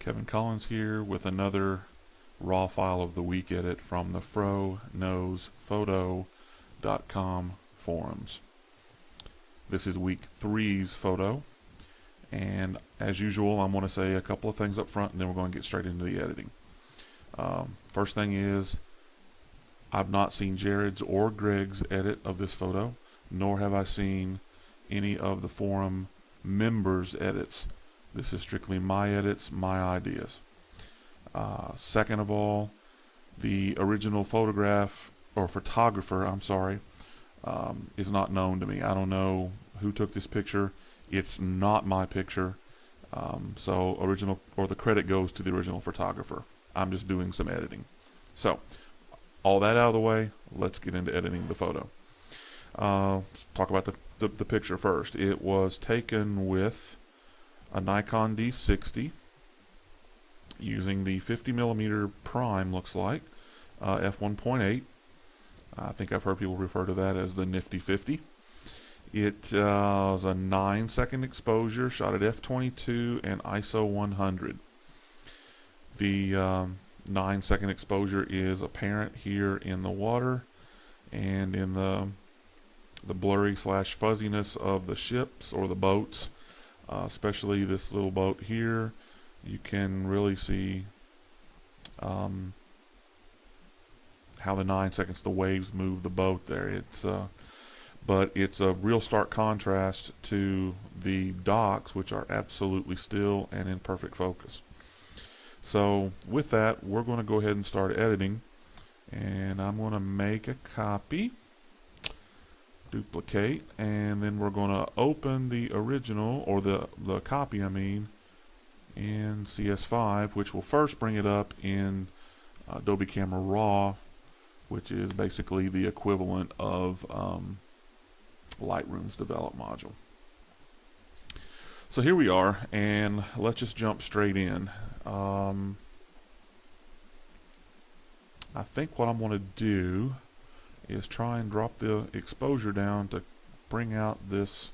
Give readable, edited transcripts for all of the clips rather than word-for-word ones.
Kevin Collins here with another raw file of the week edit from the Fro Knows photo.com forums. This is week 3's photo, and as usual I'm going to say a couple of things up front and then we're going to get straight into the editing. First thing is, I've not seen Jared's or Greg's edit of this photo, nor have I seen any of the forum members' edits. This is strictly my edits, my ideas. Second of all, the original photographer, is not known to me. I don't know who took this picture. It's not my picture. So the credit goes to the original photographer. I'm just doing some editing. So, all that out of the way, let's get into editing the photo. Let's talk about the picture first. It was taken with a Nikon D60 using the 50mm prime, looks like, f1.8. I think I've heard people refer to that as the nifty 50. It was a 9-second exposure, shot at f22 and ISO 100. The 9-second exposure is apparent here in the water and in the blurry / fuzziness of the ships or the boats, especially this little boat here. You can really see how the 9 seconds the waves move the boat there. But it's a real stark contrast to the docks, which are absolutely still and in perfect focus. So with that, we're going to go ahead and start editing, and I'm going to make a copy, duplicate, and then we're going to open the original, or the copy I mean, in CS5, which will first bring it up in Adobe Camera Raw, which is basically the equivalent of Lightroom's develop module. So here we are, and let's just jump straight in. I think what I'm going to do is try and drop the exposure down to bring out this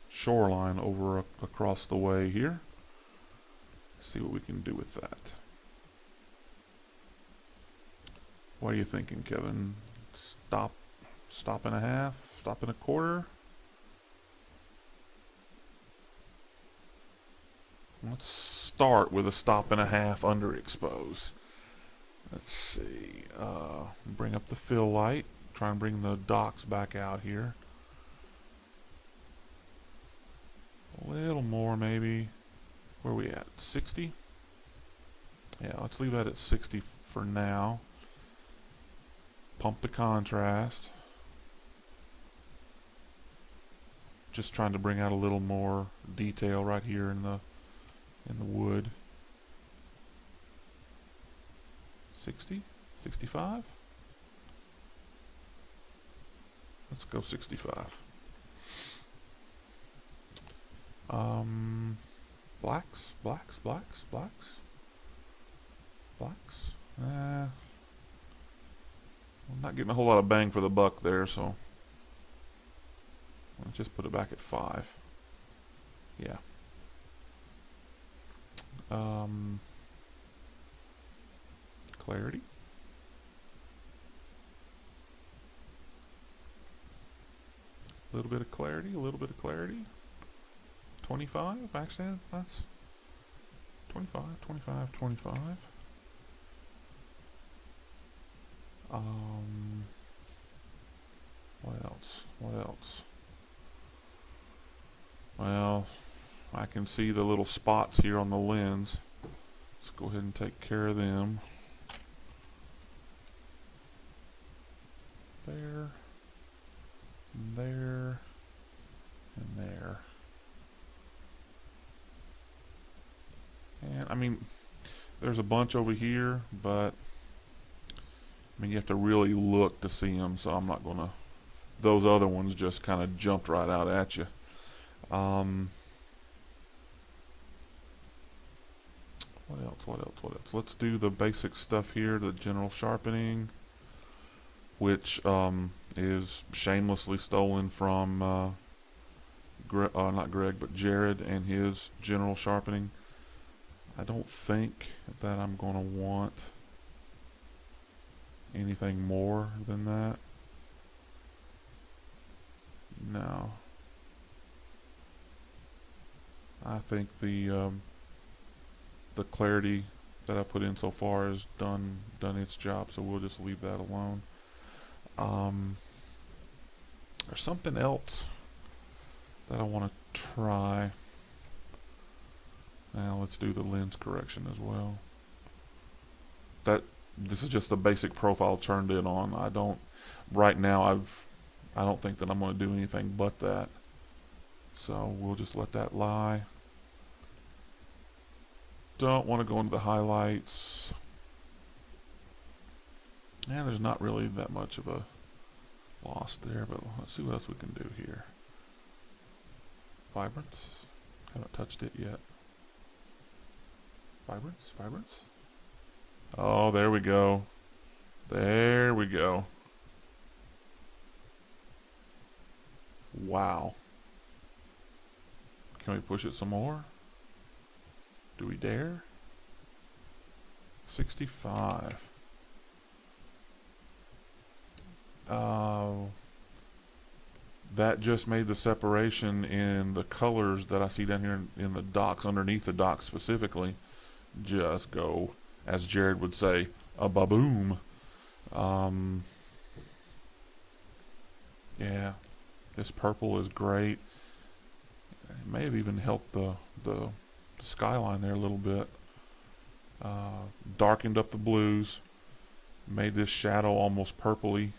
shoreline over across the way here. See what we can do with that. What are you thinking, Kevin? Stop and a half, stop and a quarter? Let's start with a stop and a half underexposed. Let's see. Bring up the fill light. Try and bring the docks back out here. A little more maybe. Where are we at? 60? Yeah, let's leave that at 60 for now. Pump the contrast. Just trying to bring out a little more detail right here in the wood. 60? 65? Let's go 65. Blacks. I'm not getting a whole lot of bang for the buck there, so I'll just put it back at 5. Yeah. Clarity. A little bit of clarity, 25, actually, that's 25. What else? Well, I can see the little spots here on the lens. Let's go ahead and take care of them. There, and there, and there. And I mean, there's a bunch over here, but I mean, you have to really look to see them, so I'm not going to. Those other ones just kind of jumped right out at you. What else? Let's do the basic stuff here, the general sharpening, which is shamelessly stolen from not Greg, but Jared and his general sharpening. I don't think that I'm going to want anything more than that. No. I think the clarity that I put in so far has done its job, so we'll just leave that alone. There's something else that I want to try. Now let's do the lens correction as well. This is just a basic profile turned in on. I don't think that I'm going to do anything but that. So we'll just let that lie. Don't want to go into the highlights. And there's not really that much of a loss there, but let's see what else we can do here. Vibrance. Haven't touched it yet. Vibrance. Oh, there we go. There we go. Wow. Can we push it some more? Do we dare? 65. That just made the separation in the colors that I see down here in the dots, underneath the dots specifically, just go, as Jared would say, a ba-boom. Yeah, this purple is great. It may have even helped the skyline there a little bit. Darkened up the blues, made this shadow almost purpley.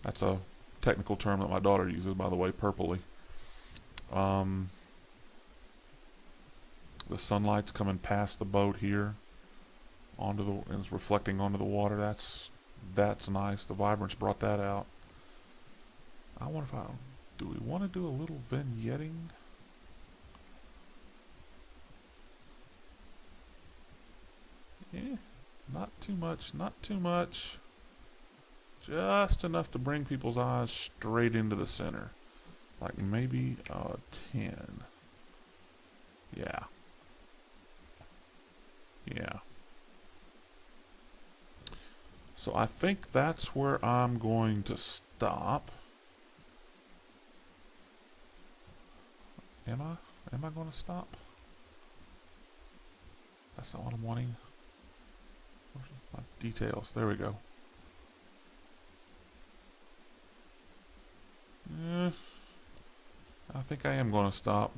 That's a technical term that my daughter uses, by the way, purpley. The sunlight's coming past the boat here and it's reflecting onto the water. That's nice. The vibrance brought that out. I wonder do we want to do a little vignetting? Yeah, not too much. Just enough to bring people's eyes straight into the center. Like maybe a 10. Yeah. So I think that's where I'm going to stop. Am I going to stop? That's not what I'm wanting. Where's my details? There we go. I think I am going to stop.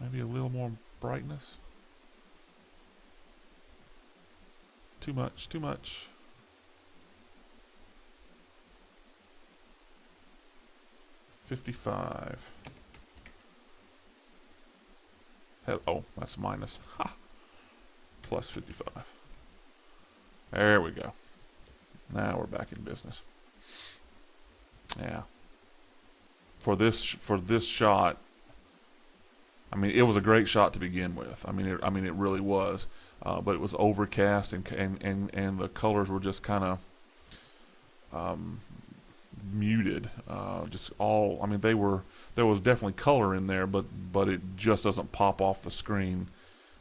Maybe a little more brightness. Too much. $55. Oh, that's minus. Ha! Plus 55. There we go. Now we're back in business. Yeah. For this shot, I mean, it was a great shot to begin with. I mean, it really was. But it was overcast, and the colors were just kind of muted. Just all. I mean, there was definitely color in there, but it just doesn't pop off the screen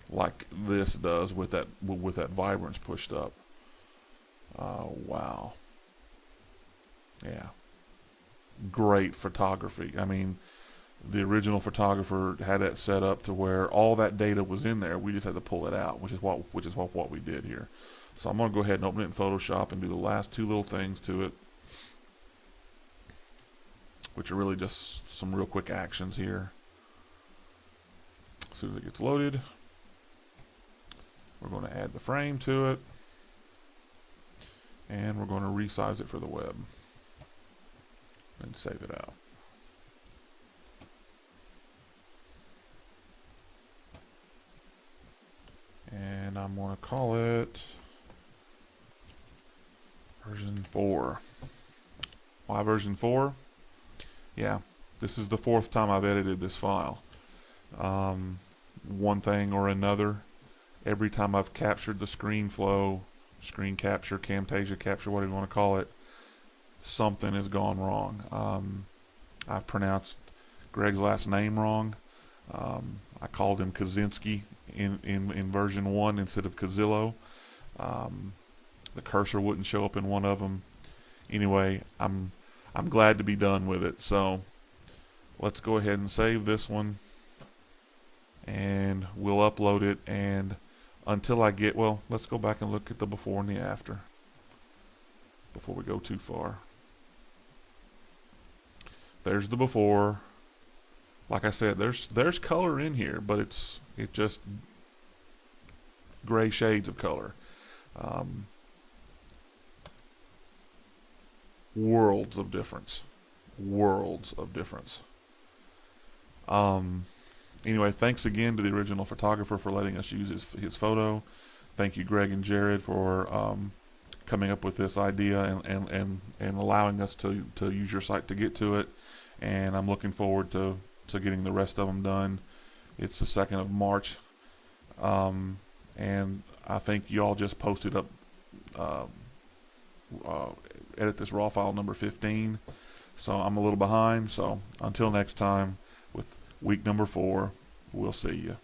like this does with that vibrance pushed up. Wow. Yeah. Great photography. I mean, the original photographer had that set up to where all that data was in there. We just had to pull it out, which is what we did here. So I'm going to go ahead and open it in Photoshop and do the last two little things to it, which are really just some real quick actions here. As soon as it gets loaded, we're going to add the frame to it, and we're going to resize it for the web and save it out. And I'm going to call it version 4. Why version 4? Yeah, this is the 4th time I've edited this file. One thing or another, every time I've captured the screen flow, screen capture, Camtasia capture, whatever you want to call it, something has gone wrong. I've pronounced Greg's last name wrong. I called him Kaczynski in version 1 instead of Kazillo. The cursor wouldn't show up in one of them. Anyway, I'm glad to be done with it. So let's go ahead and save this one, and we'll upload it. And until I get, well, let's go back and look at the before and the after before we go too far. There's the before. Like I said, there's color in here, but it's just gray shades of color. Worlds of difference. Worlds of difference. Anyway, thanks again to the original photographer for letting us use his photo. Thank you, Greg and Jared, for coming up with this idea and allowing us to use your site to get to it. And I'm looking forward to getting the rest of them done. It's the 2nd of March. And I think y'all just posted up edit this raw file number 15. So I'm a little behind. So until next time with week number 4, we'll see you.